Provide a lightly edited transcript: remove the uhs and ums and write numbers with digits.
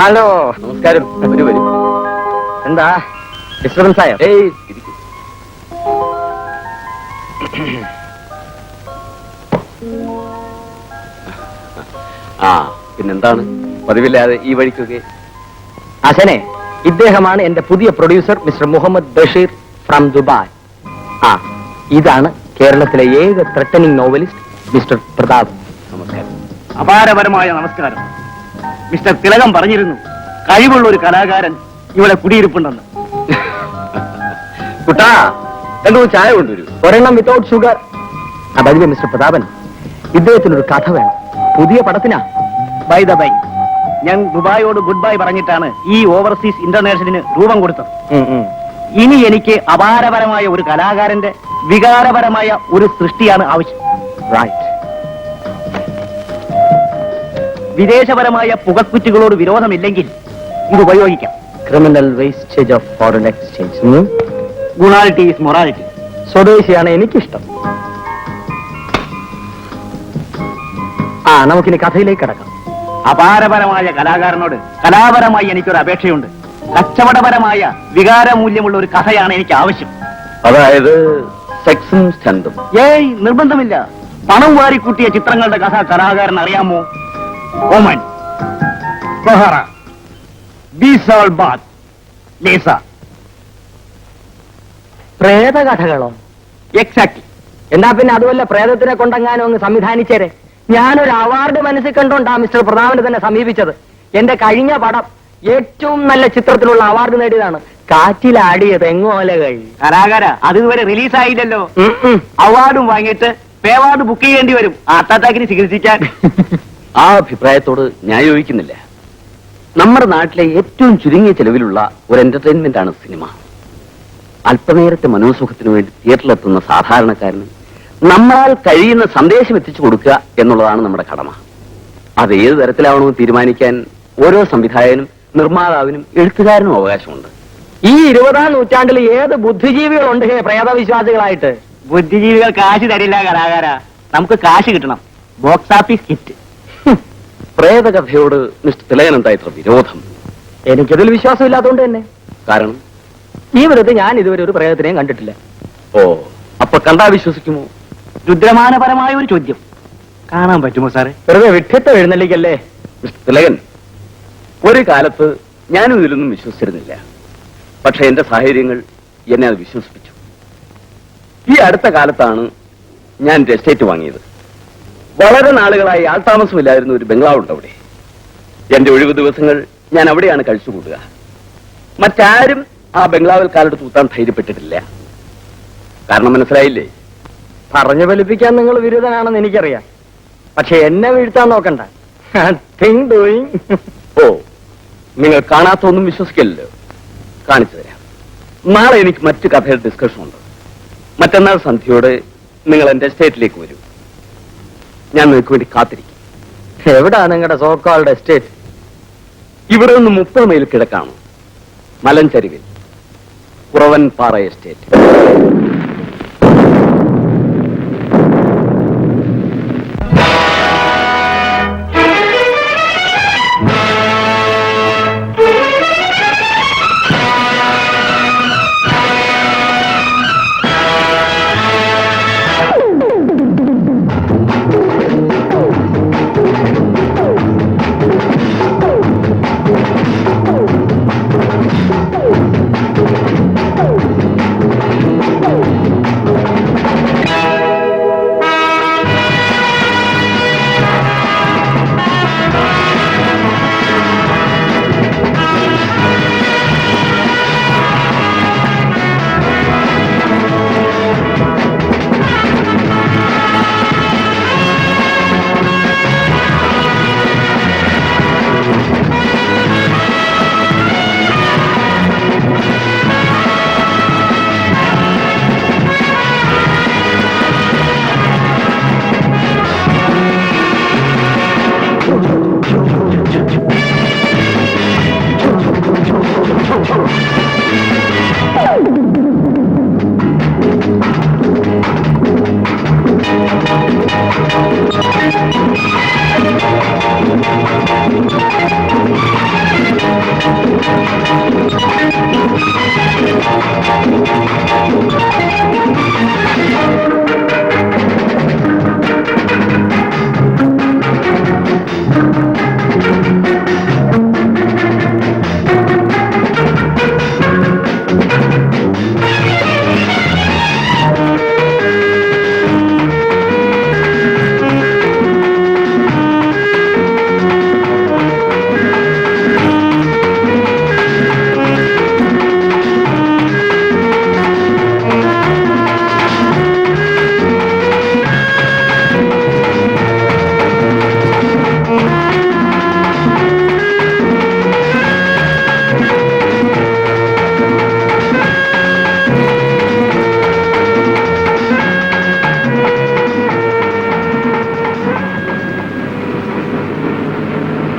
Hello, നമസ്കാരം. വരൂ. എന്താ ഡിസ്റ്റർബൻസ് ആയോ? ഏയ്, ആ പിന്നെന്താണ് പതിവില്ലാതെ ഈ വഴിക്കൊക്കെ? അശനെ, ഇദ്ദേഹമാണ് എന്റെ പുതിയ producer mister Muhammad Basheer from Dubai. ആ, ഇതാണ് കേരളത്തിലെ ഏക ത്രെട്ടനിങ് നോവലിസ്റ്റ് മിസ്റ്റർ പ്രതാപ്. നമസ്കാരം. അപാരപരമായ നമസ്കാരം. മിസ്റ്റർ തിലകം പറഞ്ഞിരുന്നു കഴിവുള്ള ഒരു കലാകാരൻ ഇവിടെ കുടിയിരിപ്പുണ്ടെന്ന്. കുട്ടാ, രണ്ടു ചായ കൊണ്ടുവരൂ. ഒരെണ്ണം without sugar. By mister Prathapan, ഇദ്ദേഹത്തിനൊരു കഥ വേണം. പുതിയ പടത്തിനാ. ബൈ ദ ബൈ, ഞാൻ ദുബായോട് ഗുഡ് ബൈ പറഞ്ഞിട്ടാണ് ഈ ഓവർസീസ് ഇന്റർനാഷണലിന് രൂപം കൊടുത്തത്. ഇനി എനിക്ക് അപാരപരമായ ഒരു കലാകാരന്റെ വികാരപരമായ ഒരു സൃഷ്ടിയാണ് ആവശ്യം. റൈറ്റ്. വിദേശപരമായ പുകക്കുറ്റുകളോട് വിരോധമില്ലെങ്കിൽ ഇത് ഉപയോഗിക്കാം. Criminal wastage of foreign exchange. ഗുണാലിറ്റി ഈസ് മൊറാലിറ്റി. സ്വദേശിയാണ് എനിക്കിഷ്ടം. ആ, നമുക്കിനി കഥയിലേക്ക് കിടക്കാം. അപാരപരമായ കലാകാരനോട് കലാപരമായി എനിക്കൊരു അപേക്ഷയുണ്ട്. കച്ചവടപരമായ വികാരമൂല്യമുള്ള ഒരു കഥയാണ് എനിക്ക് ആവശ്യം. അതായത് സെക്സും സ്റ്റണ്ടും? ഏയ്, നിർബന്ധമില്ല. പണം വാരിക്കൂട്ടിയ ചിത്രങ്ങളുടെ കഥ കലാകാരൻ അറിയാമോ? ഓമൻ, ബഹറ, ബീസാൾ ബാത്ത്, ലേസ. പ്രേതകഥകളോ? എക്സാക്ട്ലി. എന്നാ പിന്നെ അതുമല്ല, പ്രേതത്തിനെ കൊണ്ടെങ്ങാനും അങ്ങ് സംവിധാനിച്ചേരെ. ഞാനൊരു അവാർഡ് മനസ്സിൽ കണ്ടോണ്ടാ മിസ്റ്റർ പ്രതാപനെ തന്നെ സമീപിച്ചത്. എന്റെ കഴിഞ്ഞ പടം ഏറ്റവും നല്ല ചിത്രത്തിലുള്ള അവാർഡ് നേടിയതാണ്. കാറ്റിലാടിയത് എങ്ങോലകൾ. കലാകാര, അതിതുവരെ റിലീസായില്ലല്ലോ. അവാർഡും വാങ്ങിയിട്ട് പേവാർഡ് ബുക്ക് ചെയ്യേണ്ടി വരും ഹാർട്ട് അറ്റാക്കിന് ചികിത്സിക്കാൻ. ആ അഭിപ്രായത്തോട് ഞാൻ യോജിക്കുന്നില്ല. നമ്മുടെ നാട്ടിലെ ഏറ്റവും ചുരുങ്ങിയ ചെലവിലുള്ള ഒരു എന്റർടൈൻമെന്റ് ആണ് സിനിമ. അല്പനേരത്തെ മനോസുഖത്തിന് വേണ്ടി തിയേറ്ററിലെത്തുന്ന സാധാരണക്കാരന് നമ്മളാൽ കഴിയുന്ന സന്ദേശം എത്തിച്ചു കൊടുക്കുക എന്നുള്ളതാണ് നമ്മുടെ കടമ. അത് ഏത് തരത്തിലാവണമെന്ന് തീരുമാനിക്കാൻ ഓരോ സംവിധായകനും നിർമ്മാതാവിനും എഴുത്തുകാരനും അവകാശമുണ്ട്. ഈ 20-ാം നൂറ്റാണ്ടിൽ ഏത് ബുദ്ധിജീവികളുണ്ട് പ്രേതവിശ്വാസികളായിട്ട്? ബുദ്ധിജീവികൾ കാശ് തരില്ല കലാകാര, നമുക്ക് കാശ് കിട്ടണം. Box office hit. പ്രേതകഥയോട് മിസ്റ്റർ തിലകൻ എന്താ ഇത്ര വിരോധം? എനിക്കതിൽ വിശ്വാസമില്ലാത്തതുകൊണ്ട് തന്നെ. കാരണം ജീവിതത്തിൽ ഞാൻ ഇതുവരെ ഒരു പ്രേതത്തിനെയും കണ്ടിട്ടില്ല. ഓ, അപ്പൊ കണ്ടാ വിശ്വസിക്കുമോ? രുദ്രമാനപരമായ ഒരു ചോദ്യം. കാണാൻ പറ്റുമോ സാറേ? വെറുതെ വിഡ്ഢിത്തം എഴുന്നള്ളിക്കല്ലേ. മിസ്റ്റർ തിലകൻ, ഒരു കാലത്ത് ഞാനും ഇതിലൊന്നും വിശ്വസിച്ചിരുന്നില്ല. പക്ഷെ എന്റെ സാഹചര്യങ്ങൾ എന്നെ അത് വിശ്വസിപ്പിച്ചു. ഈ അടുത്ത കാലത്താണ് ഞാൻ ഒരു എസ്റ്റേറ്റ് വാങ്ങിയത്. വളരെ നാളുകളായി ആൾതാമസമില്ലായിരുന്ന ഒരു ബംഗ്ലാവുണ്ട് അവിടെ. എന്റെ ഒഴിവ് ദിവസങ്ങൾ ഞാൻ അവിടെയാണ് കഴിച്ചുകൂടുക. മറ്റാരും ആ ബംഗ്ലാവിൽ കാലെടുത്ത് കൂത്താൻ ധൈര്യപ്പെട്ടിട്ടില്ല. കാരണം മനസ്സിലായില്ലേ? പറഞ്ഞു ഫലിപ്പിക്കാൻ നിങ്ങൾ വിരുദ്ധനാണെന്ന് എനിക്കറിയാം. പക്ഷെ എന്നെ വീഴ്ത്താൻ നോക്കണ്ട. Nothing doing. ഓ, നിങ്ങൾ കാണാത്തൊന്നും വിശ്വസിക്കില്ലല്ലോ. കാണിച്ചു തരാം. നാളെ എനിക്ക് മറ്റു കഥയുടെ ഡിസ്കഷൻ ഉണ്ട്. മറ്റന്നാൾ സന്ധ്യയോടെ നിങ്ങൾ എന്റെ എസ്റ്റേറ്റിലേക്ക് വരൂ. ഞാൻ നിങ്ങൾക്ക് വേണ്ടി കാത്തിരിക്കും. എവിടാ നിങ്ങളുടെ സോക്കാളുടെ എസ്റ്റേറ്റ്? ഇവിടെ നിന്ന് 30 മൈൽ കിഴക്കാണ്, മലഞ്ചരിവിൽ, കുറവൻ പാറ എസ്റ്റേറ്റ്.